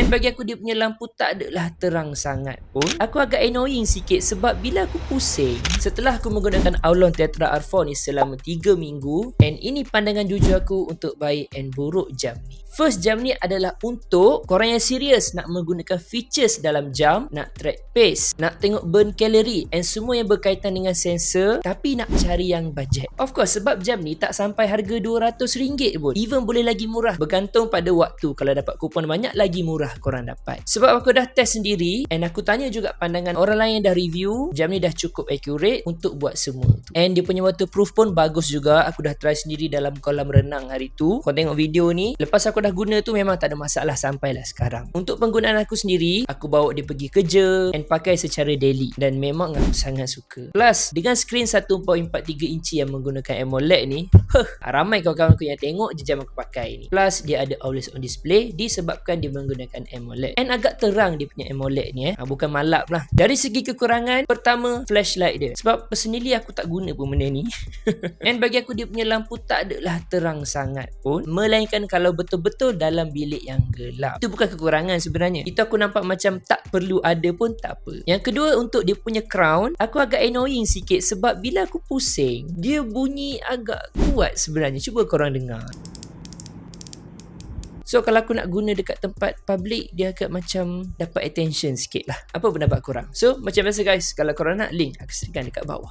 And bagi aku dia punya lampu tak adalah terang sangat pun. Aku agak annoying sikit sebab bila aku pusing, setelah aku menggunakan Aulon Tetra R4 ni selama 3 minggu, and ini pandangan jujur aku untuk baik and buruk jam ni. First, jam ni adalah untuk korang yang serius nak menggunakan features dalam jam, nak track pace, nak tengok burn calorie and semua yang berkaitan dengan sensor, tapi nak cari yang budget. Of course, sebab jam ni tak sampai harga RM200 pun. Even boleh lagi murah, bergantung pada waktu. Kalau dapat kupon banyak, lagi murah korang dapat. Sebab aku dah test sendiri and aku tanya juga pandangan orang lain yang dah review, jam ni dah cukup accurate untuk buat semua tu. And dia punya waterproof pun bagus juga. Aku dah try sendiri dalam kolam renang hari tu. Kau tengok video ni, lepas aku dah guna tu memang tak ada masalah sampailah sekarang. Untuk penggunaan aku sendiri, aku bawa dia pergi kerja and pakai secara daily dan memang aku sangat suka. Plus dengan skrin 1.43 inci yang menggunakan AMOLED ni, ramai kawan-kawan aku yang tengok je jam aku pakai ni. Plus dia ada always on display disebabkan dia menggunakan AMOLED. And agak terang dia punya AMOLED ni bukan malap lah. Dari segi kekurangan, pertama flashlight dia. Sebab personally aku tak guna pun benda ni. And bagi aku dia punya lampu tak adalah terang sangat pun, melainkan kalau betul-betul dalam bilik yang gelap. Itu bukan kekurangan sebenarnya. Itu aku nampak macam tak perlu ada pun tak apa. Yang kedua, untuk dia punya crown, aku agak annoying sikit sebab bila aku pusing, dia bunyi agak kuat sebenarnya. Cuba korang dengar. So kalau aku nak guna dekat tempat public, dia agak macam dapat attention sikit lah. Apa pendapat korang? So macam biasa guys, kalau korang nak, link aku sediakan dekat bawah.